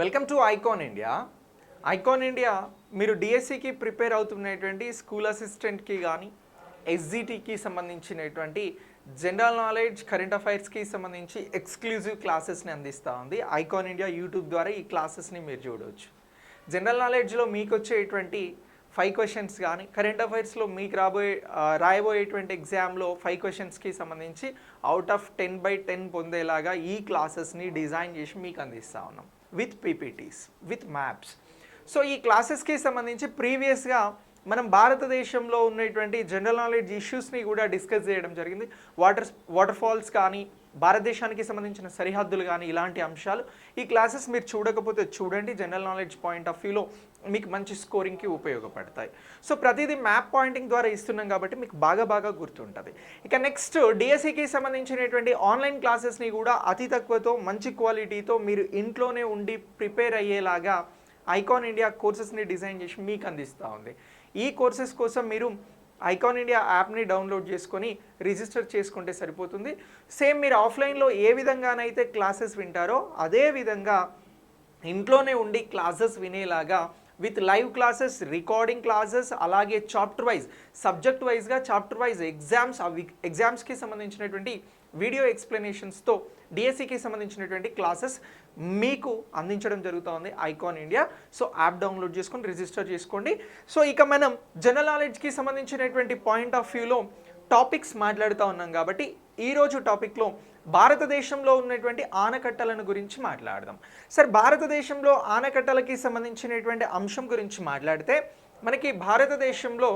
Welcome to icon India. Icon India మీరు డిఎస్సికి prepare అవుతున్నటువంటి స్కూల్ అసిస్టెంట్కి కానీ ఎస్జిటికి సంబంధించినటువంటి జనరల్ నాలెడ్జ్ కరెంట్ అఫైర్స్కి సంబంధించి ఎక్స్క్లూజివ్ క్లాసెస్ని అందిస్తూ ఉంది. ఐకాన్ ఇండియా యూట్యూబ్ ద్వారా ఈ క్లాసెస్ని మీరు చూడవచ్చు. జనరల్ నాలెడ్జ్లో మీకు వచ్చేటువంటి 5 క్వశ్చన్స్ కానీ కరెంట్ అఫైర్స్లో మీకు రాయబోయేటువంటి ఎగ్జామ్లో 5 క్వశ్చన్స్కి సంబంధించి అవుట్ ఆఫ్ 10/10 పొందేలాగా ఈ క్లాసెస్ని డిజైన్ చేసి మీకు అందిస్తూ ఉన్నాం with PPTs with maps. So ఈ క్లాసెస్కి సంబంధించి ప్రీవియస్గా మనం భారతదేశంలో ఉన్నటువంటి జనరల్ నాలెడ్జ్ ఇష్యూస్ని కూడా డిస్కస్ చేయడం జరిగింది. వాటర్ ఫాల్స్ కానీ భారతదేశానికి సంబంధించిన సరిహద్దులు కానీ ఇలాంటి అంశాలు ఈ క్లాసెస్ మీరు చూడకపోతే చూడండి. జనరల్ నాలెడ్జ్ పాయింట్ ఆఫ్ వ్యూలో మీకు మంచి స్కోరింగ్కి ఉపయోగపడతాయి. సో ప్రతిదీ మ్యాప్ పాయింటింగ్ ద్వారా ఇస్తున్నాం కాబట్టి మీకు బాగా గుర్తుంటుంది. ఇక నెక్స్ట్ డిఎస్సికి సంబంధించినటువంటి ఆన్లైన్ క్లాసెస్ని కూడా అతి తక్కువతో మంచి క్వాలిటీతో మీరు ఇంట్లోనే ఉండి ప్రిపేర్ అయ్యేలాగా ఐకాన్ ఇండియా కోర్సెస్ని డిజైన్ చేసి మీకు అందిస్తూ ఉంది. ఈ కోర్సెస్ కోసం మీరు ఐకాన్ ఇండియా యాప్ని డౌన్లోడ్ చేసుకొని రిజిస్టర్ చేసుకుంటే సరిపోతుంది. సేమ్ మీరు ఆఫ్లైన్లో ఏ విధంగానైతే క్లాసెస్ వింటారో అదే విధంగా ఇంట్లోనే ఉండి క్లాసెస్ వినేలాగా with live classes, recording classes, అలాగే చాప్టర్ వైజ్ సబ్జెక్ట్ వైజ్గా చాప్టర్ వైజ్ ఎగ్జామ్స్కి సంబంధించినటువంటి వీడియో ఎక్స్ప్లెనేషన్స్తో డిఎస్సికి సంబంధించినటువంటి క్లాసెస్ మీకు అందించడం జరుగుతుంది icon India. So app download చేసుకొని రిజిస్టర్ చేసుకోండి. సో ఇక మనం జనరల్ నాలెడ్జ్కి సంబంధించినటువంటి పాయింట్ ఆఫ్ వ్యూలో టాపిక్స్ మాట్లాడుతూ ఉన్నాం కాబట్టి ఈరోజు టాపిక్లో భారతదేశంలో ఉన్నటువంటి ఆనకట్టలను గురించి మాట్లాడదాం. సార్, భారతదేశంలో ఆనకట్టలకి సంబంధించినటువంటి అంశం గురించి మాట్లాడితే మనకి భారతదేశంలో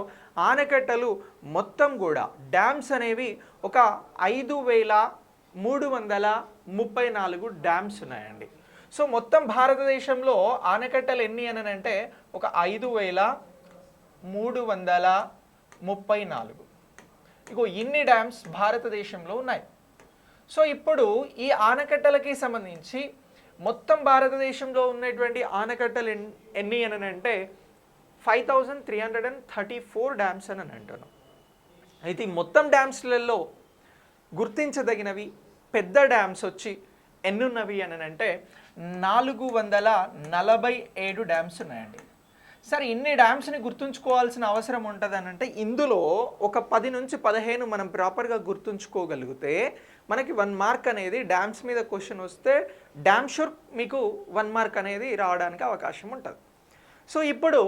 ఆనకట్టలు మొత్తం కూడా డ్యామ్స్ అనేవి ఒక 5334 డ్యామ్స్ ఉన్నాయండి. సో మొత్తం భారతదేశంలో ఆనకట్టలు ఎన్ని అని అంటే ఒక 5334. ఇగో ఇన్ని డ్యామ్స్ భారతదేశంలో ఉన్నాయి. సో ఇప్పుడు ఈ ఆనకట్టలకి సంబంధించి మొత్తం భారతదేశంలో ఉన్నటువంటి ఆనకట్టలు ఎన్ని అని అంటే 5334 డ్యామ్స్ అని అంటున్నాం. అయితే ఈ మొత్తం డ్యామ్స్లలో గుర్తించదగినవి పెద్ద డ్యామ్స్ వచ్చి ఎన్నున్నవి అని అంటే 447 డ్యామ్స్ ఉన్నాయండి. సరే, ఇన్ని డ్యామ్స్ని గుర్తుంచుకోవాల్సిన అవసరం ఉంటుంది అని అంటే ఇందులో ఒక 10 నుంచి 15 మనం ప్రాపర్గా గుర్తుంచుకోగలిగితే మనకి 1 మార్క్ అనేది డ్యామ్స్ మీద క్వశ్చన్ వస్తే డ్యామ్ షూర్ మీకు 1 మార్క్ అనేది రావడానికి అవకాశం ఉంటుంది. సో ఇప్పుడు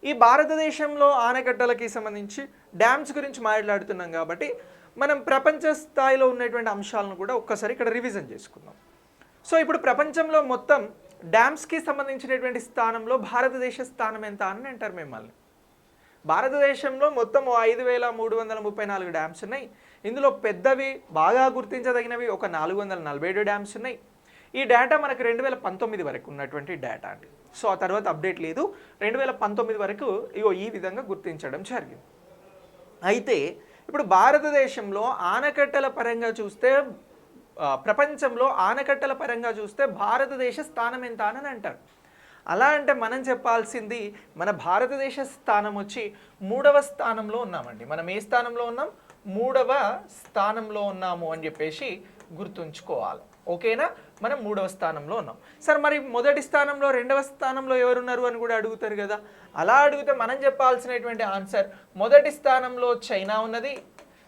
ఈ భారతదేశంలో ఆనకట్టలకి సంబంధించి డ్యామ్స్ గురించి మాట్లాడుతున్నాం కాబట్టి మనం ప్రపంచ స్థాయిలో ఉన్నటువంటి అంశాలను కూడా ఒక్కసారి ఇక్కడ రివిజన్ చేసుకుందాం. సో ఇప్పుడు ప్రపంచంలో మొత్తం డ్యామ్స్కి సంబంధించినటువంటి స్థానంలో భారతదేశ స్థానం ఎంత అని అంటారు మిమ్మల్ని. భారతదేశంలో మొత్తం 5334 డ్యామ్స్ ఉన్నాయి. ఇందులో పెద్దవి బాగా గుర్తించదగినవి ఒక 447 డ్యామ్స్ ఉన్నాయి. ఈ డేటా మనకు 2019 వరకు ఉన్నటువంటి డేటా అండి. సో ఆ తర్వాత అప్డేట్ లేదు. 2019 వరకు ఇగో ఈ విధంగా గుర్తించడం జరిగింది. అయితే ఇప్పుడు భారతదేశంలో ఆనకట్టల పరంగా చూస్తే ప్రపంచంలో ఆనకట్టల పరంగా చూస్తే భారతదేశ స్థానం ఎంత అని అంటారు. అలా అంటే మనం చెప్పాల్సింది మన భారతదేశ స్థానం వచ్చి 3వ స్థానంలో ఉన్నామండి. మనం ఏ స్థానంలో ఉన్నాం? 3వ స్థానంలో ఉన్నాము అని చెప్పేసి గుర్తుంచుకోవాలి. ఓకేనా? మనం 3వ స్థానంలో ఉన్నాం. సార్, మరి మొదటి స్థానంలో 2వ స్థానంలో ఎవరున్నారు అని కూడా అడుగుతారు కదా. అలా అడిగితే మనం చెప్పాల్సినటువంటి ఆన్సర్ మొదటి స్థానంలో చైనా ఉన్నది,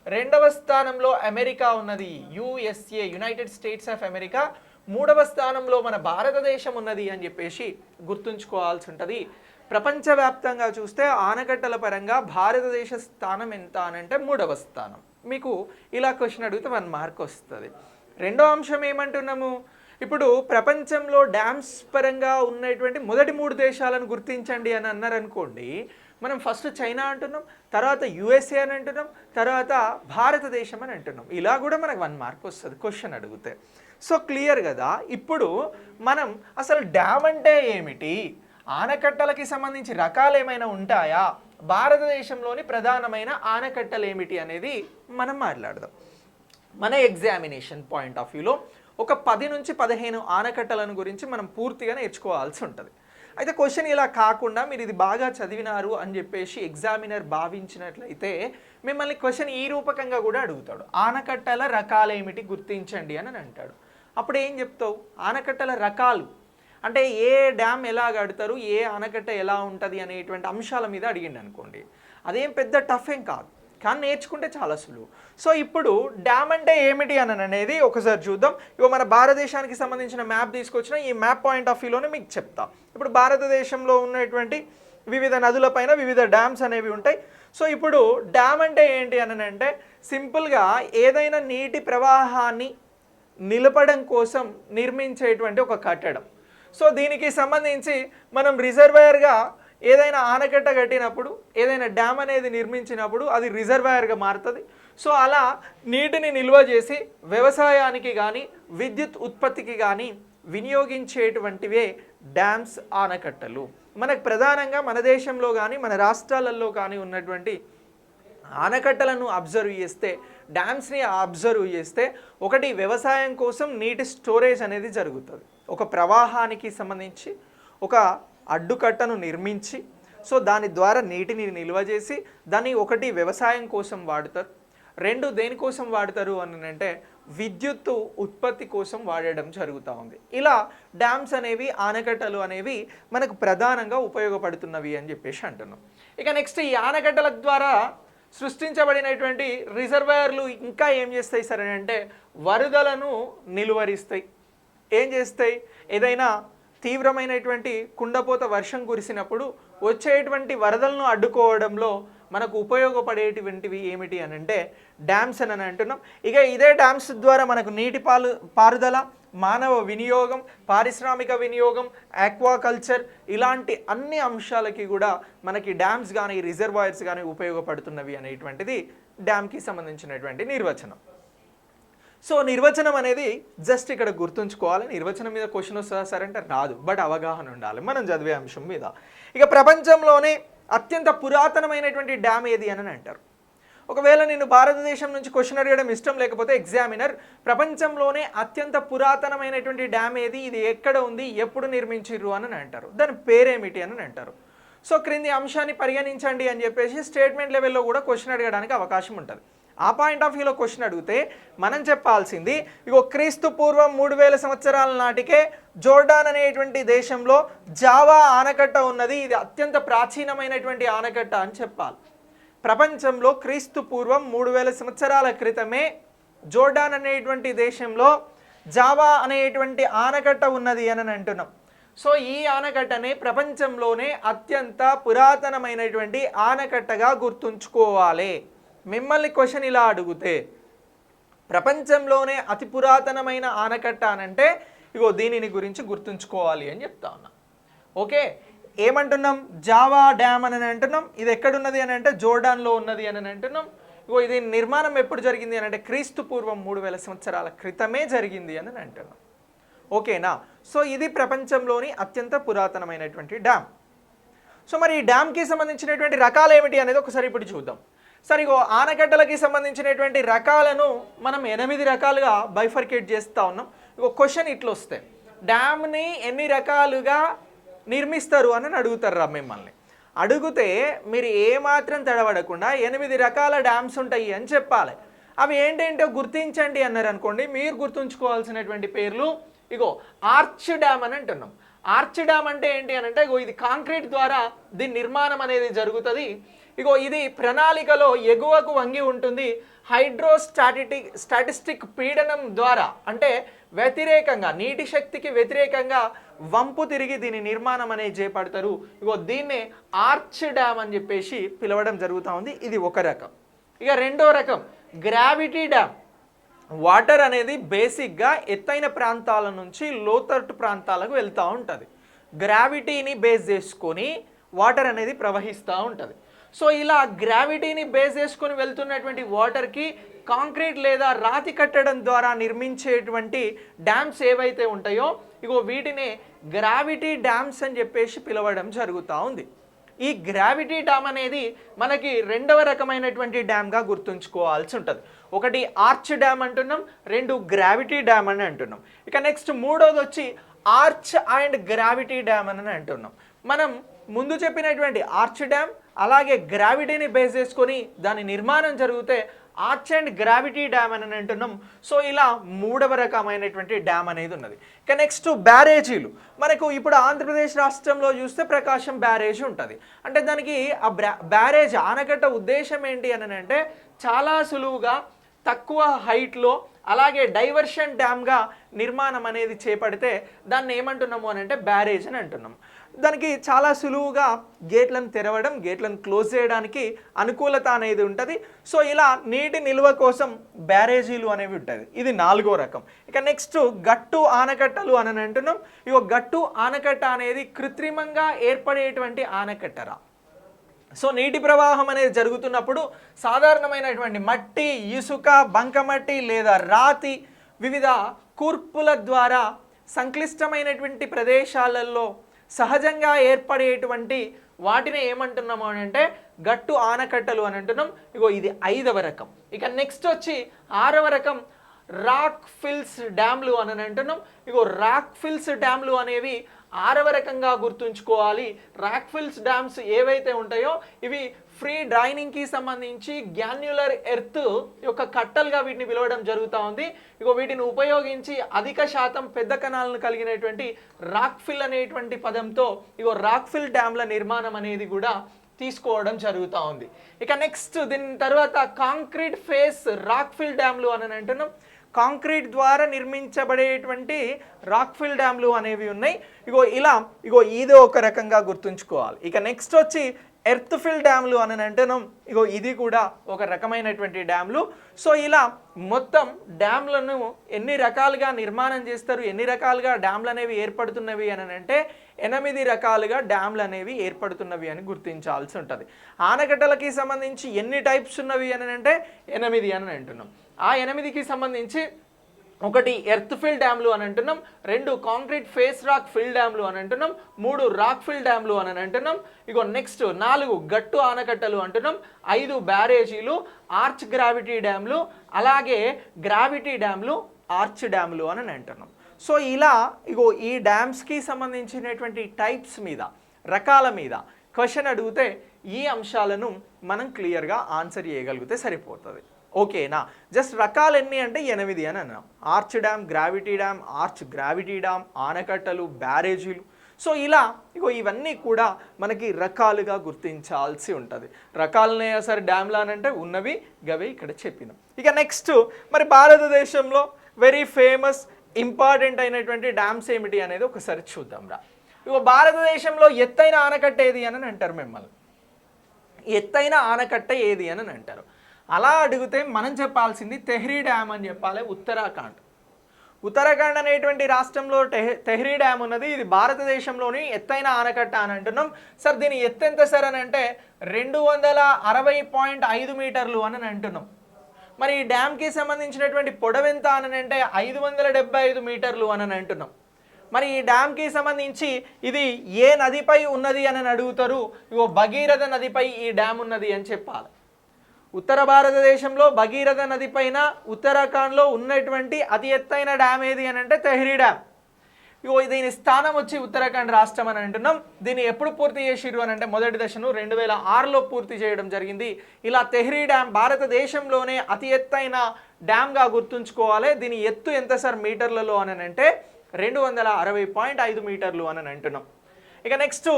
2వ స్థానంలో అమెరికా ఉన్నది, USA United states of America, 3వ స్థానంలో మన భారతదేశం ఉన్నది అని చెప్పేసి గుర్తుంచుకోవాల్సి ఉంటుంది. ప్రపంచవ్యాప్తంగా చూస్తే ఆనకట్టల పరంగా భారతదేశ స్థానం ఎంత అని అంటే 3వ స్థానం. మీకు ఇలా క్వశ్చన్ అడిగితే 1 మార్క్ వస్తుంది. రెండో అంశం ఏమంటున్నాము? ఇప్పుడు ప్రపంచంలో డ్యామ్స్ పరంగా ఉన్నటువంటి మొదటి 3 దేశాలను గుర్తించండి అని అన్నారనుకోండి, మనం ఫస్ట్ చైనా అంటున్నాం, తర్వాత యుఎస్ఏ అని అంటున్నాం, తర్వాత భారతదేశం అని అంటున్నాం. ఇలా కూడా మనకు 1 మార్క్ వస్తుంది క్వశ్చన్ అడిగితే. సో క్లియర్ కదా. ఇప్పుడు మనం అసలు డ్యామ్ అంటే ఏమిటి, ఆనకట్టలకి సంబంధించి రకాలు ఏమైనా ఉంటాయా, భారతదేశంలోని ప్రధానమైన ఆనకట్టలు ఏమిటి అనేది మనం మాట్లాడదాం. మన ఎగ్జామినేషన్ పాయింట్ ఆఫ్ వ్యూలో ఒక 10 నుంచి 15 ఆనకట్టలను గురించి మనం పూర్తిగా నేర్చుకోవాల్సి ఉంటుంది. అయితే క్వశ్చన్ ఇలా కాకుండా మీరు ఇది బాగా చదివినారు అని చెప్పేసి ఎగ్జామినర్ భావించినట్లయితే మిమ్మల్ని క్వశ్చన్ ఈ రూపకంగా కూడా అడుగుతాడు. ఆనకట్టల రకాలు ఏమిటి గుర్తించండి అని అంటాడు. అప్పుడు ఏం చెప్తావు? ఆనకట్టల రకాలు అంటే ఏ డ్యామ్ ఎలా కడతారు, ఏ ఆనకట్ట ఎలా ఉంటుంది అనేటువంటి అంశాల మీద అడిగిండు అనుకోండి, అదేం పెద్ద టఫ్ ఏం కాదు, కానీ నేర్చుకుంటే చాలా సులువు. సో ఇప్పుడు డ్యామ్ అంటే ఏమిటి అని అనేది ఒకసారి చూద్దాం. ఇగో మన భారతదేశానికి సంబంధించిన మ్యాప్ తీసుకొచ్చిన, ఈ మ్యాప్ పాయింట్ ఆఫ్ వ్యూలోనే మీకు చెప్తా. ఇప్పుడు భారతదేశంలో ఉన్నటువంటి వివిధ నదులపైన వివిధ డ్యామ్స్ అనేవి ఉంటాయి. సో ఇప్పుడు డ్యామ్ అంటే ఏంటి అని అంటే సింపుల్గా ఏదైనా నీటి ప్రవాహాన్ని నిలపడం కోసం నిర్మించేటువంటి ఒక కట్టడం. సో దీనికి సంబంధించి మనం రిజర్వాయర్గా ఏదైనా ఆనకట్ట కట్టినప్పుడు, ఏదైనా డ్యామ్ అనేది నిర్మించినప్పుడు అది రిజర్వాయర్గా మారుతుంది. సో అలా నీటిని నిల్వ చేసి వ్యవసాయానికి కానీ విద్యుత్ ఉత్పత్తికి కానీ వినియోగించేటువంటివే డ్యామ్స్, ఆనకట్టలు. మనకు ప్రధానంగా మన దేశంలో కానీ మన రాష్ట్రాలలో కానీ ఉన్నటువంటి ఆనకట్టలను అబ్జర్వ్ చేస్తే, డ్యామ్స్ని అబ్జర్వ్ చేస్తే, ఒకటి వ్యవసాయం కోసం నీటి స్టోరేజ్ అనేది జరుగుతుంది. ఒక ప్రవాహానికి సంబంధించి ఒక అడ్డుకట్టను నిర్మించి, సో దాని ద్వారా నీటిని నిల్వ చేసి దాన్ని ఒకటి వ్యవసాయం కోసం వాడతారు, రెండు దేనికోసం వాడతారు అని అంటే విద్యుత్తు ఉత్పత్తి కోసం వాడడం జరుగుతూ ఉంది. ఇలా డ్యామ్స్ అనేవి, ఆనకట్టలు అనేవి మనకు ప్రధానంగా ఉపయోగపడుతున్నవి అని చెప్పేసి అంటున్నాం. ఇక నెక్స్ట్ ఈ ఆనకట్టల ద్వారా సృష్టించబడినటువంటి రిజర్వాయర్లు ఇంకా ఏం చేస్తాయి సరే అంటే వరదలను నిలువరిస్తాయి. ఏం చేస్తాయి, ఏదైనా తీవ్రమైనటువంటి కుండపోత వర్షం కురిసినప్పుడు వచ్చేటువంటి వరదలను అడ్డుకోవడంలో మనకు ఉపయోగపడేటువంటివి ఏమిటి అని అంటే డ్యామ్స్ అని అంటున్నాం. ఇక ఇదే డ్యామ్స్ ద్వారా మనకు నీటి పారుదల, మానవ వినియోగం, పారిశ్రామిక వినియోగం, ఆక్వాకల్చర్ ఇలాంటి అన్ని అంశాలకి కూడా మనకి డ్యామ్స్ కానీ రిజర్వాయర్స్ కానీ ఉపయోగపడుతున్నవి అనేటువంటిది డ్యామ్కి సంబంధించినటువంటి నిర్వచనం. సో నిర్వచనం అనేది జస్ట్ ఇక్కడ గుర్తుంచుకోవాలి. నిర్వచనం మీద క్వశ్చన్ వస్తుందా సార్ అంటే రాదు, బట్ అవగాహన ఉండాలి మనం చదివే అంశం మీద. ఇక ప్రపంచంలోనే అత్యంత పురాతనమైనటువంటి డ్యామ్ ఏది అని అంటారు. ఒకవేళ నేను భారతదేశం నుంచి క్వశ్చన్ అడగడం ఇష్టం లేకపోతే ఎగ్జామినర్ ప్రపంచంలోనే అత్యంత పురాతనమైనటువంటి డ్యామ్ ఏది, ఇది ఎక్కడ ఉంది, ఎప్పుడు నిర్మించిర్రు అని అంటారు, దాని పేరేమిటి అని అంటారు. సో క్రింది అంశాన్ని పరిగణించండి అని చెప్పేసి స్టేట్మెంట్ లెవెల్లో కూడా క్వశ్చన్ అడగడానికి అవకాశం ఉంటుంది. ఆ పాయింట్ ఆఫ్ వ్యూలో క్వశ్చన్ అడిగితే మనం చెప్పాల్సింది, ఇగో క్రీస్తు పూర్వం 3000 సంవత్సరాల నాటికే జోర్డాన్ అనేటువంటి దేశంలో జావా ఆనకట్ట ఉన్నది, ఇది అత్యంత ప్రాచీనమైనటువంటి ఆనకట్ట అని చెప్పాలి. ప్రపంచంలో క్రీస్తు పూర్వం 3000 సంవత్సరాల క్రితమే జోర్డాన్ అనేటువంటి దేశంలో జావా అనేటువంటి ఆనకట్ట ఉన్నది అని అంటున్నాం. సో ఈ ఆనకట్టనే ప్రపంచంలోనే అత్యంత పురాతనమైనటువంటి ఆనకట్టగా గుర్తుంచుకోవాలి. మిమ్మల్ని క్వశ్చన్ ఇలా అడిగితే ప్రపంచంలోనే అతి పురాతనమైన ఆనకట్ట అనంటే ఇగో దీనిని గురించి గుర్తుంచుకోవాలి అని చెప్తా ఉన్నా. ఓకే, ఏమంటున్నాం, జావా డ్యామ్ అని అంటున్నాం. ఇది ఎక్కడున్నది అని అంటే జోర్డాన్లో ఉన్నది అని అంటున్నాం. ఇగో ఇది నిర్మాణం ఎప్పుడు జరిగింది అని అంటే క్రీస్తు పూర్వం 3000 సంవత్సరాల క్రితమే జరిగింది అని అంటున్నాం. ఓకేనా, సో ఇది ప్రపంచంలోని అత్యంత పురాతనమైనటువంటి డ్యామ్. సో మరి ఈ డ్యామ్కి సంబంధించినటువంటి రకాలు ఏమిటి అనేది ఒకసారి ఇప్పుడు చూద్దాం. సరే, ఇగో ఆనకట్టలకి సంబంధించినటువంటి రకాలను మనం 8 రకాలుగా బైఫర్కేట్ చేస్తూ ఉన్నాం. ఇగో క్వశ్చన్ ఇట్లా వస్తే డ్యామ్ని ఎన్ని రకాలుగా నిర్మిస్తారు అని అడుగుతారు మిమ్మల్ని. అడిగితే మీరు ఏమాత్రం తడబడకుండా 8 రకాల డ్యామ్స్ ఉంటాయి అని చెప్పాలి. అవి ఏంటంటో గుర్తించండి అన్నారు అనుకోండి, మీరు గుర్తుంచుకోవాల్సినటువంటి పేర్లు ఇగో ఆర్చ్ డ్యామ్ అని అంటున్నాం. ఆర్చ్ డ్యామ్ అంటే ఏంటి అని అంటే ఇగో ఇది కాంక్రీట్ ద్వారా దీని నిర్మాణం అనేది జరుగుతుంది. ఇగో ఇది ప్రణాళికలో ఎగువకు వంగి ఉంటుంది. స్టాటిస్టిక్ పీడనం ద్వారా అంటే వ్యతిరేకంగా, నీటి శక్తికి వ్యతిరేకంగా వంపు తిరిగి దీని నిర్మాణం అనేది చేపడతారు. ఇగో దీన్నే ఆర్చ్ డ్యామ్ అని చెప్పేసి పిలవడం జరుగుతూ ఉంది. ఇది ఒక రకం. ఇక రెండో రకం గ్రావిటీ డ్యామ్. వాటర్ అనేది బేసిక్గా ఎత్తైన ప్రాంతాల నుంచి లోతట్టు ప్రాంతాలకు వెళ్తూ ఉంటుంది. గ్రావిటీని బేస్ చేసుకొని వాటర్ అనేది ప్రవహిస్తూ ఉంటుంది. సో ఇలా గ్రావిటీని బేస్ చేసుకొని వెళ్తున్నటువంటి వాటర్కి కాంక్రీట్ లేదా రాతి కట్టడం ద్వారా నిర్మించేటువంటి డ్యామ్స్ ఏవైతే ఉంటాయో ఇగో వీటినే గ్రావిటీ డ్యామ్స్ అని చెప్పేసి పిలవడం జరుగుతూ ఉంది. ఈ గ్రావిటీ డ్యామ్ అనేది మనకి రెండవ రకమైనటువంటి డ్యామ్గా గుర్తుంచుకోవాల్సి ఉంటుంది. ఒకటి ఆర్చ్ డ్యామ్ అంటున్నాం, రెండు గ్రావిటీ డ్యామ్ అని అంటున్నాం. ఇక నెక్స్ట్ మూడోది వచ్చి ఆర్చ్ అండ్ గ్రావిటీ డ్యామ్ అని అంటున్నాం. మనం ముందు చెప్పినటువంటి ఆర్చ్ డ్యామ్ అలాగే గ్రావిటీని బేస్ చేసుకొని దాని నిర్మాణం జరిగితే ఆర్చ్ అండ్ గ్రావిటీ డ్యామ్ అని అంటున్నాం. సో ఇలా మూడవ రకమైనటువంటి డ్యామ్ అనేది ఉన్నది. ఇక నెక్స్ట్ బ్యారేజీలు. మనకు ఇప్పుడు ఆంధ్రప్రదేశ్ రాష్ట్రంలో చూస్తే ప్రకాశం బ్యారేజ్ ఉంటుంది. అంటే దానికి ఆ బ్యారేజ్ ఆనకట్ట ఉద్దేశం ఏంటి అని అంటే చాలా సులువుగా తక్కువ హైట్లో అలాగే డైవర్షన్ డ్యామ్గా నిర్మాణం అనేది చేపడితే దాన్ని ఏమంటున్నాము అని అంటే బ్యారేజ్ అని అంటున్నాం. దానికి చాలా సులువుగా గేట్లను తెరవడం, గేట్లను క్లోజ్ చేయడానికి అనుకూలత అనేది ఉంటుంది. సో ఇలా నీటి నిల్వ కోసం బ్యారేజీలు అనేవి ఉంటుంది. ఇది 4వ రకం. ఇక నెక్స్ట్ గట్టు ఆనకట్టలు అని అంటున్నాం. ఇగో గట్టు ఆనకట్ట అనేది కృత్రిమంగా ఏర్పడేటువంటి ఆనకట్టరా. సో నీటి ప్రవాహం అనేది జరుగుతున్నప్పుడు సాధారణమైనటువంటి మట్టి, ఇసుక, బంకమట్టి లేదా రాతి వివిధ కూర్పుల ద్వారా సంక్లిష్టమైనటువంటి ప్రదేశాలలో సహజంగా ఏర్పడేటువంటి వాటిని ఏమంటున్నాము అని అంటే గట్టు ఆనకట్టలు అని అంటున్నాం. ఇగో ఇది 5వ రకం. ఇక నెక్స్ట్ వచ్చి 6వ రకం రాక్ ఫిల్స్ డ్యామ్లు అని అంటున్నాం. ఇగో రాక్ ఫిల్స్ డ్యామ్లు అనేవి 6వ రకంగా గుర్తుంచుకోవాలి. రాక్ ఫిల్స్ డ్యామ్స్ ఏవైతే ఉంటాయో ఇవి ఫ్రీ డ్రైనింగ్కి సంబంధించి గ్యాన్యులర్ ఎర్త్ యొక్క కట్టలుగా వీటిని పిలవడం జరుగుతూ ఉంది. ఇగో వీటిని ఉపయోగించి అధిక శాతం పెద్ద కణాలను కలిగినటువంటి రాక్ ఫిల్ అనేటువంటి పదంతో ఇగో రాక్ ఫిల్ డ్యామ్ల నిర్మాణం అనేది కూడా తీసుకోవడం జరుగుతూ ఉంది. ఇక నెక్స్ట్ దీని తర్వాత కాంక్రీట్ ఫేస్ రాక్ ఫిల్ డ్యామ్లు అని అంటున్నాం. కాంక్రీట్ ద్వారా నిర్మించబడేటువంటి రాక్ఫిల్ డ్యామ్లు అనేవి ఉన్నాయి. ఇగో ఇది ఒక రకంగా గుర్తుంచుకోవాలి. ఇక నెక్స్ట్ వచ్చి ఎర్త్ ఫిల్ డ్యామ్లు అని అంటున్నాం. ఇగో ఇది కూడా ఒక రకమైనటువంటి డ్యామ్లు. సో ఇలా మొత్తం డ్యామ్లను ఎన్ని రకాలుగా నిర్మాణం చేస్తారు, ఎన్ని రకాలుగా డ్యామ్లు అనేవి ఏర్పడుతున్నవి అని అంటే 8 రకాలుగా డ్యామ్లు అనేవి ఏర్పడుతున్నవి అని గుర్తించాల్సి ఉంటుంది. ఆనకట్టలకి సంబంధించి ఎన్ని టైప్స్ ఉన్నవి అని అంటే 8 అని అంటున్నాం. ఆ 8కి సంబంధించి 1 ఎర్త్ ఫిల్ డ్యామ్లు అని అంటున్నాం, 2 కాంక్రీట్ ఫేస్ రాక్ ఫిల్ డ్యామ్లు అని అంటున్నాం, 3 రాక్ ఫిల్ డ్యామ్లు అని అంటున్నాం. ఇగో నెక్స్ట్ 4 గట్టు ఆనకట్టలు అంటున్నాం, 5 బ్యారేజీలు, ఆర్చ్ గ్రావిటీ డ్యామ్లు, అలాగే గ్రావిటీ డ్యామ్లు, ఆర్చ్ డ్యామ్లు అని అంటున్నాం. సో ఇలా ఇగో ఈ డ్యామ్స్కి సంబంధించినటువంటి టైప్స్ మీద, రకాల మీద క్వశ్చన్ అడిగితే ఈ అంశాలను మనం క్లియర్గా ఆన్సర్ చేయగలిగితే సరిపోతుంది. ఓకేనా? జస్ట్ రకాలు ఎన్ని అంటే 8 అని అన్నాం. Arch dam, gravity dam, arch gravity dam, ఆనకట్టలు, బ్యారేజీలు. సో ఇలా ఇగో ఇవన్నీ కూడా మనకి రకాలుగా గుర్తించాల్సి ఉంటుంది. రకాలనే సరే డ్యామ్లు అని అంటే ఉన్నవి గవి ఇక్కడ చెప్పినాం. ఇక నెక్స్ట్ మరి భారతదేశంలో వెరీ ఫేమస్ ఇంపార్టెంట్ అయినటువంటి డ్యామ్స్ ఏమిటి అనేది ఒకసారి చూద్దాం రా. ఇగో భారతదేశంలో ఎత్తైన ఆనకట్ట ఏది అని అంటారు మిమ్మల్ని. ఎత్తైన ఆనకట్ట ఏది అని అంటారు. అలా అడిగితే మనం చెప్పాల్సింది తెహ్రీ డ్యామ్ అని చెప్పాలి. ఉత్తరాఖండ్ అనేటువంటి రాష్ట్రంలో తెహ్రీ డ్యామ్ ఉన్నది. ఇది భారతదేశంలోని ఎత్తైన ఆనకట్ట అని అంటున్నాం. సార్ దీని ఎత్తు ఎంత సార్ అని అంటే 260.5 మీటర్లు అని అంటున్నాం. మరి ఈ డ్యామ్కి సంబంధించినటువంటి పొడవు ఎంత అని అంటే 575 మీటర్లు అని అంటున్నాం. మరి ఈ డ్యామ్కి సంబంధించి ఇది ఏ నదిపై ఉన్నది అని అడుగుతారు. ఇగో భగీరథ నదిపై ఈ డ్యామ్ ఉన్నది అని చెప్పాలి. ఉత్తర భారతదేశంలో భగీరథ నది పైన ఉత్తరాఖండ్లో ఉన్నటువంటి అతి ఎత్తైన డ్యామ్ ఏది అని అంటే తెహ్రీ డ్యామ్. ఇగో దీని స్థానం వచ్చి ఉత్తరాఖండ్ రాష్ట్రం అని అంటున్నాం. దీన్ని ఎప్పుడు పూర్తి చేసిరు అని అంటే మొదటి దశను 2006లో పూర్తి చేయడం జరిగింది. ఇలా తెహ్రీ డ్యామ్ భారతదేశంలోనే అతి ఎత్తైన డ్యామ్గా గుర్తుంచుకోవాలి. దీని ఎత్తు ఎంత సార్ మీటర్లలో అని అంటే 260.5 మీటర్లు అని అంటున్నాం. ఇక నెక్స్ట్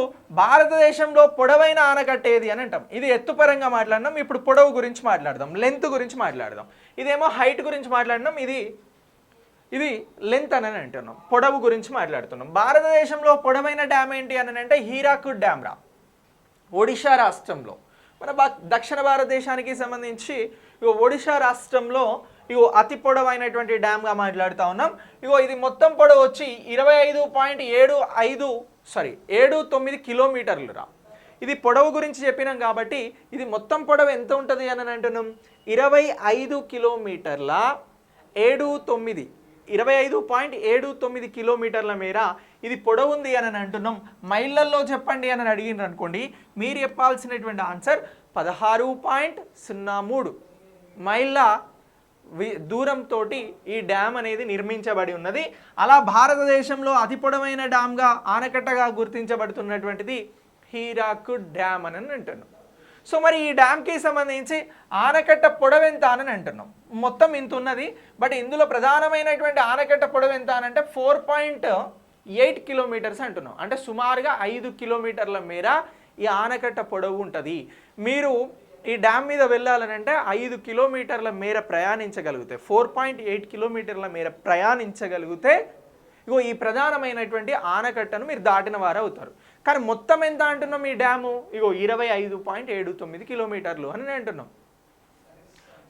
భారతదేశంలో పొడవైన ఆనకట్ట ఏది అని అంటాం. ఇది ఎత్తు పరంగా మాట్లాడినాం. ఇప్పుడు పొడవు గురించి మాట్లాడదాం, లెంత్ గురించి మాట్లాడదాం. ఇదేమో హైట్ గురించి మాట్లాడినాం, ఇది లెంత్ అని అంటున్నాం. పొడవు గురించి మాట్లాడుతున్నాం. భారతదేశంలో పొడవైన డ్యామ్ ఏంటి అని అంటే హీరాకుడ్ డ్యామ్ రా, ఒడిషా రాష్ట్రంలో. మన దక్షిణ భారతదేశానికి సంబంధించి ఒడిషా రాష్ట్రంలో అతి పొడవైనటువంటి డ్యామ్గా మాట్లాడుతూ ఉన్నాం. ఇది మొత్తం పొడవు వచ్చి 25.79 కిలోమీటర్లు రా. ఇది పొడవు గురించి చెప్పినాం కాబట్టి ఇది మొత్తం పొడవు ఎంత ఉంటుంది అని అంటున్నాం 25 కిలోమీటర్ల 25.79 కిలోమీటర్ల మేర ఇది పొడవు ఉంది అని అంటున్నాం. మైళ్ళల్లో చెప్పండి అని అడిగినారు అనుకోండి, మీరు చెప్పాల్సినటువంటి ఆన్సర్ 16.03 మైళ్ళ దూరంతో ఈ డ్యామ్ అనేది నిర్మించబడి ఉన్నది. అలా భారతదేశంలో అతి పొడవైన డ్యామ్గా ఆనకట్టగా గుర్తించబడుతున్నటువంటిది హీరాకుడ్ డ్యామ్ అని అంటున్నాం. సో మరి ఈ డ్యామ్కి సంబంధించి ఆనకట్ట పొడవు ఎంత అని అంటున్నాం. మొత్తం ఇంత ఉన్నది, బట్ ఇందులో ప్రధానమైనటువంటి ఆనకట్ట పొడవు ఎంత అని అంటే 4.8 కిలోమీటర్స్ అంటున్నాం. అంటే సుమారుగా 5 కిలోమీటర్ల మేర ఈ ఆనకట్ట పొడవు ఉంటుంది. మీరు ఈ డ్యామ్ మీద వెళ్ళాలని అంటే 5 కిలోమీటర్ల మేర ప్రయాణించగలిగితే, 4.8 కిలోమీటర్ల మేర ప్రయాణించగలిగితే ఇగో ఈ ప్రధానమైనటువంటి ఆనకట్టను మీరు దాటిన వారు అవుతారు. కానీ మొత్తం ఎంత అంటున్నాం ఈ డ్యాము? ఇగో 25.79 కిలోమీటర్లు అని అంటున్నాం.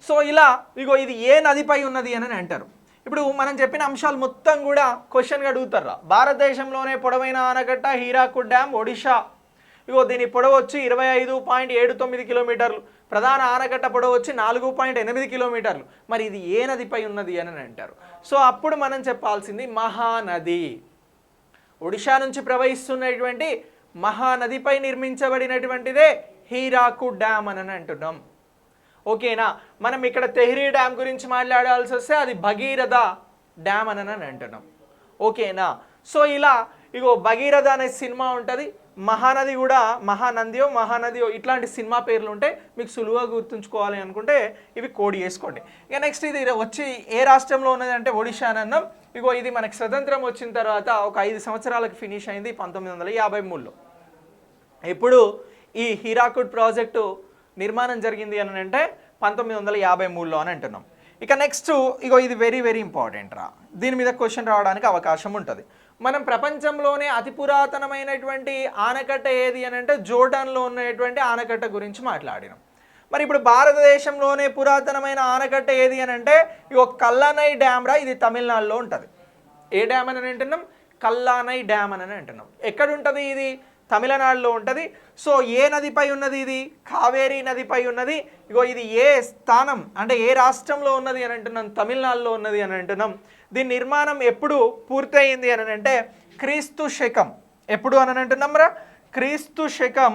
సో ఇలా ఇగో ఇది ఏ నదిపై ఉన్నది అని అంటారు. ఇప్పుడు మనం చెప్పిన అంశాలు మొత్తం కూడా క్వశ్చన్గా అడుగుతారా. భారతదేశంలోనే పొడవైన ఆనకట్ట హీరాకుడ్ డ్యామ్, ఒడిషా. ఇగో దీని పొడవు వచ్చి 25.79 కిలోమీటర్లు. ప్రధాన ఆనకట్ట పొడవు వచ్చి 4.8 కిలోమీటర్లు. మరి ఇది ఏ నదిపై ఉన్నది అని అంటారు. సో అప్పుడు మనం చెప్పాల్సింది మహానది. ఒడిషా నుంచి ప్రవహిస్తున్నటువంటి మహానదిపై నిర్మించబడినటువంటిదే హీరాకుడ్ డ్యామ్ అని అంటున్నాం. ఓకేనా. మనం ఇక్కడ తెహ్రీ డ్యామ్ గురించి మాట్లాడాల్సి వస్తే అది భగీరథ డ్యామ్ అని అంటున్నాం. ఓకేనా. సో ఇలా ఇగో భగీరథ అనే సినిమా ఉంటుంది, మహానది కూడా మహానదియో ఇట్లాంటి సినిమా పేర్లు ఉంటాయి. మీకు సులువుగా గుర్తుంచుకోవాలి అనుకుంటే ఇవి కోడ్ చేసుకోండి. ఇక నెక్స్ట్ ఇది వచ్చి ఏ రాష్ట్రంలో ఉన్నది అంటే ఒడిషా అని అన్నాం. ఇగో ఇది మనకి స్వతంత్రం వచ్చిన తర్వాత ఒక 5 సంవత్సరాలకు ఫినిష్ అయింది 1953లో. ఇప్పుడు ఈ హీరాకుడ్ ప్రాజెక్టు నిర్మాణం జరిగింది అని అంటే 1953లో అని అంటున్నాం. ఇక నెక్స్ట్ ఇగో ఇది వెరీ వెరీ ఇంపార్టెంట్ రా, దీని మీద క్వశ్చన్ రావడానికి అవకాశం ఉంటుంది. మనం ప్రపంచంలోనే అతి పురాతనమైనటువంటి ఆనకట్ట ఏది అని అంటే జోర్డాన్లో ఉన్నటువంటి ఆనకట్ట గురించి మాట్లాడినాం. మరి ఇప్పుడు భారతదేశంలోనే పురాతనమైన ఆనకట్ట ఏది అని అంటే ఇగో కల్లానై డ్యామ్ రా, ఇది తమిళనాడులో ఉంటుంది. ఏ డ్యామ్ అని అంటున్నాం? కల్లానై డ్యామ్ అని అంటున్నాం. ఎక్కడ ఉంటుంది ఇది? తమిళనాడులో ఉంటుంది. సో ఏ నదిపై ఉన్నది ఇది? కావేరీ నదిపై ఉన్నది. ఇగో ఇది ఏ స్థానం అంటే ఏ రాష్ట్రంలో ఉన్నది అని అంటున్నాం? తమిళనాడులో ఉన్నది అని అంటున్నాం. దీని నిర్మాణం ఎప్పుడు పూర్తయింది అని అంటే క్రీస్తు శకం ఎప్పుడు అని అంటున్నాం రా? క్రీస్తు శకం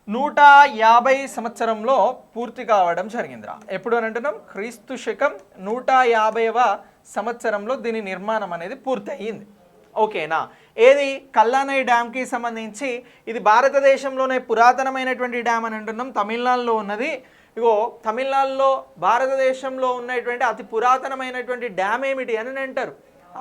150 సంవత్సరంలో పూర్తి కావడం జరిగిందిరా. ఎప్పుడు అని అంటున్నాం? క్రీస్తు శకం 150వ సంవత్సరంలో దీని నిర్మాణం అనేది పూర్తయింది. ఓకేనా. ఏది? కల్లానై డ్యామ్కి సంబంధించి ఇది భారతదేశంలోనే పురాతనమైనటువంటి డ్యామ్ అని అంటున్నాం, తమిళనాడులో ఉన్నది. ఇగో తమిళనాడులో భారతదేశంలో ఉన్నటువంటి అతి పురాతనమైనటువంటి డ్యామ్ ఏమిటి అని అంటారు.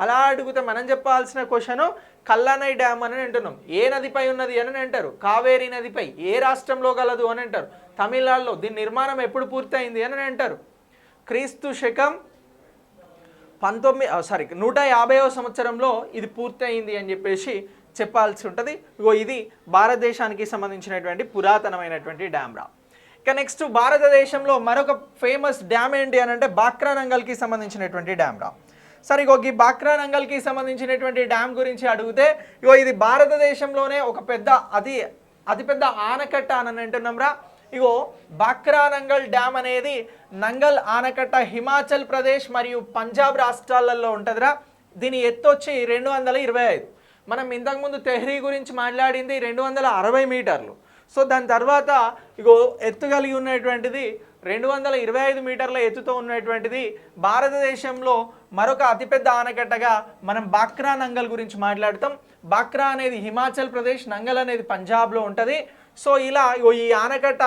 అలా అడిగితే మనం చెప్పాల్సిన క్వశ్చన్ కల్లానై డ్యామ్ అని అంటున్నాం. ఏ నదిపై ఉన్నది అని అంటారు? కావేరీ నదిపై. ఏ రాష్ట్రంలో గలదు అని అంటారు? తమిళనాడులో. దీని నిర్మాణం ఎప్పుడు పూర్తయింది అని అంటారు? క్రీస్తు శకం 150వ సంవత్సరంలో ఇది పూర్తయింది అని చెప్పేసి చెప్పాల్సి ఉంటుంది. ఇగో ఇది భారతదేశానికి సంబంధించినటువంటి పురాతనమైనటువంటి డ్యామ్ రా. ఇక నెక్స్ట్ భారతదేశంలో మరొక ఫేమస్ డ్యామ్ ఏంటి అని అంటే బాక్రానంగల్కి సంబంధించినటువంటి డ్యామ్ రా. సరే ఇగో ఈ బాక్రానంగల్కి సంబంధించినటువంటి డ్యామ్ గురించి అడిగితే ఇగో ఇది భారతదేశంలోనే ఒక అతిపెద్ద ఆనకట్ట అని అంటున్నాం రా. ఇగో బాక్రానంగల్ డ్యామ్ అనేది నంగల్ ఆనకట్ట హిమాచల్ ప్రదేశ్ మరియు పంజాబ్ రాష్ట్రాలలో ఉంటుందిరా. దీని ఎత్తు వచ్చి 225. మనం ఇంతకుముందు తెహ్రీ గురించి మాట్లాడింది 260 మీటర్లు. సో దాని తర్వాత ఇగో ఎత్తు కలిగి ఉన్నటువంటిది 225 మీటర్ల ఎత్తుతో ఉన్నటువంటిది భారతదేశంలో మరొక అతిపెద్ద ఆనకట్టగా మనం బాక్రానంగల్ గురించి మాట్లాడతాం. బాక్రా అనేది హిమాచల్ ప్రదేశ్, నంగల్ అనేది పంజాబ్లో ఉంటుంది. సో ఇలా ఈ ఆనకట్ట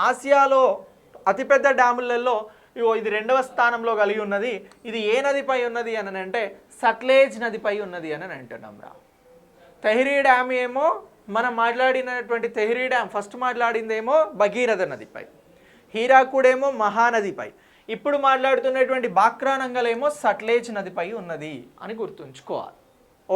ఆసియాలో అతిపెద్ద డ్యాములలో ఇది 2వ స్థానంలో కలిగి ఉన్నది. ఇది ఏ నదిపై ఉన్నది అని అంటే సట్లేజ్ నదిపై ఉన్నది అని అంటున్నాం రా. తెహ్రీ డ్యామ్ ఏమో మనం మాట్లాడినటువంటి తెహ్రీ డ్యామ్ ఫస్ట్ మాట్లాడిందేమో భగీరథ నదిపై, హీరాకుడ్ ఏమో మహానదిపై, ఇప్పుడు మాట్లాడుతున్నటువంటి బాక్రానంగల్ ఏమో సట్లేజ్ నదిపై ఉన్నది అని గుర్తుంచుకోవాలి.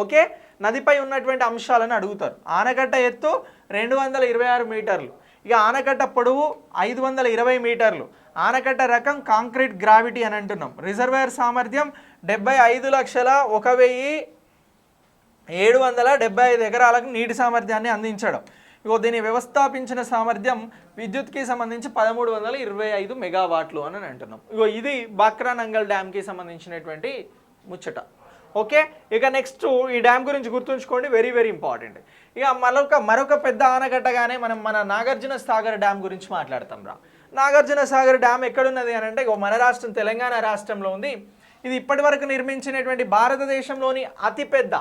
ఓకే, నదిపై ఉన్నటువంటి అంశాలను అడుగుతారు. ఆనకట్ట ఎత్తు 226 మీటర్లు, ఇక ఆనకట్ట పొడవు 520 మీటర్లు, ఆనకట్ట రకం కాంక్రీట్ గ్రావిటీ అని అంటున్నాం. రిజర్వాయర్ సామర్థ్యం 75,01,775 ఎకరాలకు నీటి సామర్థ్యాన్ని అందించడం. ఇగో దీన్ని వ్యవస్థాపించిన సామర్థ్యం విద్యుత్కి సంబంధించి 1325 మెగావాట్లు అని అంటున్నాం. ఇగో ఇది బాక్రానంగల్ డ్యామ్కి సంబంధించినటువంటి ముచ్చట. ఓకే, ఇక నెక్స్ట్ ఈ డ్యామ్ గురించి గుర్తుంచుకోండి, వెరీ వెరీ ఇంపార్టెంట్. ఇక మరొక పెద్ద ఆనకట్టగానే మన నాగార్జున సాగర్ డ్యామ్ గురించి మాట్లాడతాం రా. నాగార్జున సాగర్ డ్యామ్ ఎక్కడున్నది అని అంటే ఇగో మన రాష్ట్రం తెలంగాణ రాష్ట్రంలో ఉంది. ఇది ఇప్పటి వరకు నిర్మించినటువంటి భారతదేశంలోని అతిపెద్ద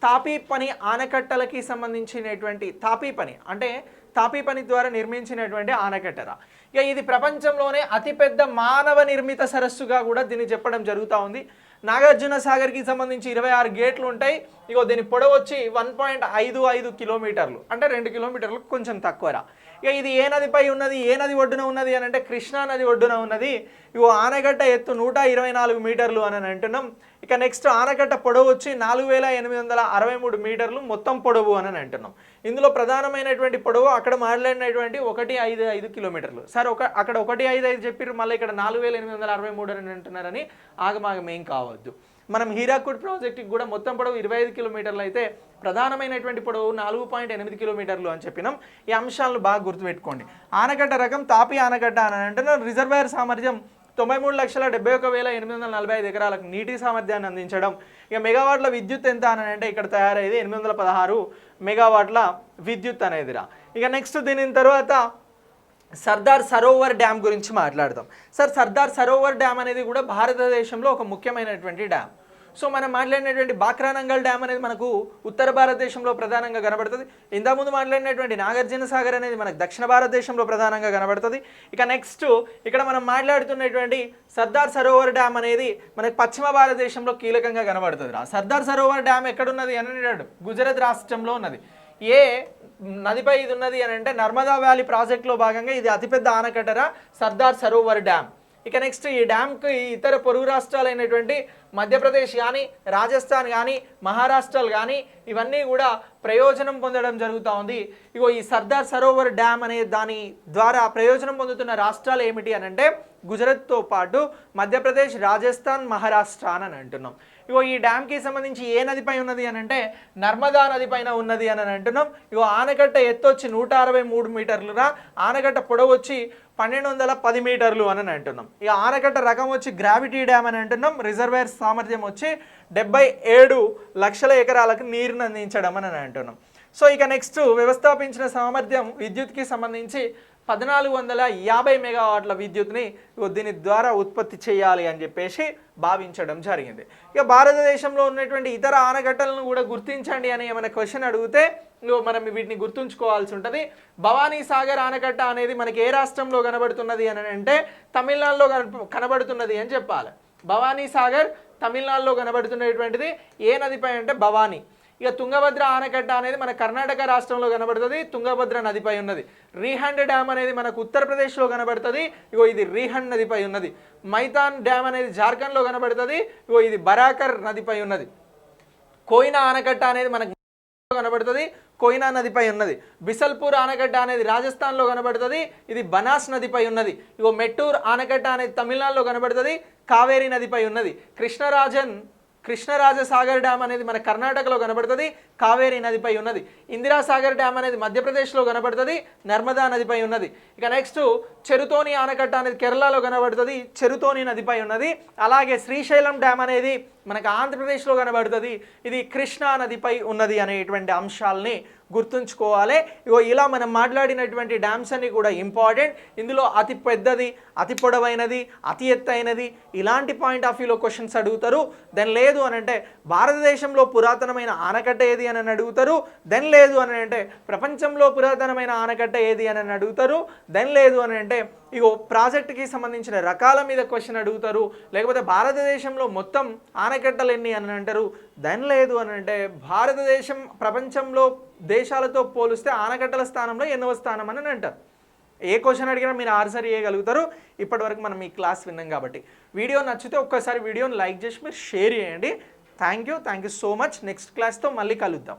తాపీ పని ఆనకట్టలకి సంబంధించినటువంటి తాపీ పని అంటే తాపీ పని ద్వారా నిర్మించినటువంటి ఆనకట్టరా. ఇక ఇది ప్రపంచంలోనే అతిపెద్ద మానవ నిర్మిత సరస్సుగా కూడా దీన్ని చెప్పడం జరుగుతూ ఉంది. నాగార్జున సాగర్కి సంబంధించి 26 గేట్లు ఉంటాయి. ఇగో దీని పొడవు వచ్చి 1.55 కిలోమీటర్లు, అంటే 2 కిలోమీటర్లు కొంచెం తక్కువరా. ఇక ఇది ఏ నదిపై ఉన్నది, ఏ నది ఒడ్డున ఉన్నది అని అంటే కృష్ణా నది ఒడ్డున ఉన్నది. ఇగో ఆనకట్ట ఎత్తు 124 మీటర్లు అని అంటున్నాం. ఇక నెక్స్ట్ ఆనకట్ట పొడవు వచ్చి 4863 మీటర్లు మొత్తం పొడవు అని అంటున్నాం. ఇందులో ప్రధానమైనటువంటి పొడవు అక్కడ మాట్లాడినటువంటి 155 కిలోమీటర్లు. సార్ అక్కడ 155 చెప్పారు, మళ్ళీ ఇక్కడ 4863 అని అంటున్నారని ఆగమాగం ఏం కావద్దు. మనం హీరాకుడ్ ప్రాజెక్టుకి కూడా మొత్తం పొడవు 25 కిలోమీటర్లు అయితే ప్రధానమైనటువంటి పొడవు 4.8 కిలోమీటర్లు అని చెప్పినాం. ఈ అంశాలను బాగా గుర్తుపెట్టుకోండి. ఆనకట్ట రకం తాపీ ఆనకట్ట అని అంటున్నాం. రిజర్వాయర్ సామర్థ్యం 93,71,845 ఎకరాలకు నీటి సామర్థ్యాన్ని అందించడం. ఇక మెగావాట్ల విద్యుత్ ఎంత అని అంటే ఇక్కడ తయారైంది 816 మెగావాట్ల విద్యుత్ అనేదిరా. ఇక నెక్స్ట్ దీని తర్వాత సర్దార్ సరోవర్ డ్యామ్ గురించి మాట్లాడదాం. సార్ సర్దార్ సరోవర్ డ్యామ్ అనేది కూడా భారతదేశంలో ఒక ముఖ్యమైనటువంటి డ్యామ్. సో మనం మాట్లాడినటువంటి బాక్రానంగల్ డ్యామ్ అనేది మనకు ఉత్తర భారతదేశంలో ప్రధానంగా కనబడుతుంది. ఇంతకుముందు మాట్లాడినటువంటి నాగార్జున సాగర్ అనేది మనకు దక్షిణ భారతదేశంలో ప్రధానంగా కనబడుతుంది. ఇక నెక్స్ట్ ఇక్కడ మనం మాట్లాడుతున్నటువంటి సర్దార్ సరోవర్ డ్యామ్ అనేది మనకు పశ్చిమ భారతదేశంలో కీలకంగా కనబడుతుంది. సర్దార్ సరోవర్ డ్యామ్ ఎక్కడున్నది అని అన్నాడు, గుజరాత్ రాష్ట్రంలో ఉన్నది. ఏ నదిపై ఇది ఉన్నది అని అంటే నర్మదా వ్యాలీ ప్రాజెక్టులో భాగంగా ఇది అతిపెద్ద ఆనకట్టరా సర్దార్ సరోవర్ డ్యామ్. ఇక నెక్స్ట్ ఈ డ్యామ్కి ఇతర పొరుగు రాష్ట్రాలైనటువంటి మధ్యప్రదేశ్ కానీ, రాజస్థాన్ కానీ, మహారాష్ట్రలు కానీ ఇవన్నీ కూడా ప్రయోజనం పొందడం జరుగుతూ ఉంది. ఇగో ఈ సర్దార్ సరోవర్ డ్యామ్ అనే దాని ద్వారా ప్రయోజనం పొందుతున్న రాష్ట్రాలు ఏమిటి అని అంటే గుజరాత్తో పాటు మధ్యప్రదేశ్, రాజస్థాన్, మహారాష్ట్ర అని అంటున్నాం. ఇగో ఈ డ్యామ్కి సంబంధించి ఏ నదిపై ఉన్నది అని అంటే నర్మదా నది పైన ఉన్నది అని అంటున్నాం. ఇగో ఆనకట్ట ఎత్తు వచ్చి 163 మీటర్లురా, ఆనకట్ట పొడవు వచ్చి 1210 మీటర్లు అని అంటున్నాం. ఇక ఆనకట్ట రకం వచ్చి గ్రావిటీ డ్యామ్ అని అంటున్నాం. రిజర్వాయర్ సామర్థ్యం వచ్చి 77 లక్షల ఎకరాలకు నీరుని అందించడం అని అంటున్నాం. సో ఇక నెక్స్ట్ వ్యవస్థాపించిన సామర్థ్యం విద్యుత్కి సంబంధించి 1450 మెగావాట్ల విద్యుత్ని దీని ద్వారా ఉత్పత్తి చేయాలి అని చెప్పేసి భావించడం జరిగింది. ఇక భారతదేశంలో ఉన్నటువంటి ఇతర ఆనకట్టలను కూడా గుర్తించండి అని ఏమైనా క్వశ్చన్ అడిగితే మనం వీటిని గుర్తుంచుకోవాల్సి ఉంటుంది. భవానీ సాగర్ ఆనకట్ట అనేది మనకి ఏ రాష్ట్రంలో కనబడుతున్నది అని అంటే తమిళనాడులో కనబడుతున్నది అని చెప్పాలి. భవానీ సాగర్ తమిళనాడులో కనబడుతున్నటువంటిది ఏ నదిపై అంటే భవానీ. ఇక తుంగభద్ర ఆనకట్ట అనేది మన కర్ణాటక రాష్ట్రంలో కనబడుతుంది, తుంగభద్ర నదిపై ఉన్నది. రీహండ్ డ్యామ్ అనేది మనకు ఉత్తరప్రదేశ్లో కనబడుతుంది, ఇగో ఇది రీహండ్ నదిపై ఉన్నది. మైతాన్ డ్యామ్ అనేది జార్ఖండ్లో కనబడుతుంది, ఇగో ఇది బరాకర్ నదిపై ఉన్నది. కోయినా ఆనకట్ట అనేది మనకు కనబడుతుంది, కోయినా నదిపై ఉన్నది. బిసల్పూర్ ఆనకట్ట అనేది రాజస్థాన్లో కనబడుతుంది, ఇది బనాస్ నదిపై ఉన్నది. ఇగో మెట్టూర్ ఆనకట్ట అనేది తమిళనాడులో కనబడుతుంది, కావేరీ నదిపై ఉన్నది. కృష్ణరాజసాగర్ డ్యామ్ అనేది మన కర్ణాటకలో కనబడుతుంది, కావేరీ నదిపై ఉన్నది. ఇందిరాసాగర్ డ్యామ్ అనేది మధ్యప్రదేశ్లో కనబడుతుంది, నర్మదా నదిపై ఉన్నది. ఇక నెక్స్ట్ చెరుతోని ఆనకట్ట అనేది కేరళలో కనబడుతుంది, చెరుతోని నదిపై ఉన్నది. అలాగే శ్రీశైలం డ్యామ్ అనేది మనకు ఆంధ్రప్రదేశ్లో కనబడుతుంది, ఇది కృష్ణా నదిపై ఉన్నది అనేటువంటి అంశాలని గుర్తుంచుకోవాలి. ఇగో ఇలా మనం మాట్లాడినటువంటి డ్యామ్స్ అన్ని కూడా ఇంపార్టెంట్. ఇందులో అతి పెద్దది, అతి పొడవైనది, అతి ఎత్తైనది ఇలాంటి పాయింట్ ఆఫ్ వ్యూలో క్వశ్చన్స్ అడుగుతారు. దెన్ లేదు అని అంటే భారతదేశంలో పురాతనమైన ఆనకట్ట ఏది అని అడుగుతారు. దెన్ లేదు అని అంటే ప్రపంచంలో పురాతనమైన ఆనకట్ట ఏది అని అడుగుతారు. దెన్ లేదు అని అంటే ఇగో ప్రాజెక్టుకి సంబంధించిన రకాల మీద క్వశ్చన్ అడుగుతారు. లేకపోతే భారతదేశంలో మొత్తం ఆనకట్టలు ఎన్ని అని అంటారు. దెన్ లేదు అని అంటే భారతదేశం ప్రపంచంలో దేశాలతో పోలిస్తే ఆనకట్టల స్థానంలో ఎన్నవ స్థానం అని అంటారు. ఏ క్వశ్చన్ అడిగినా మీరు ఆన్సర్ చేయగలుగుతారు. ఇప్పటివరకు మనం ఈ క్లాస్ విన్నాం కాబట్టి వీడియో నచ్చితే ఒక్కసారి వీడియోని లైక్ చేసి మీరు షేర్ చేయండి. Thank you so much. Next క్లాస్తో మళ్ళీ కలుద్దాం.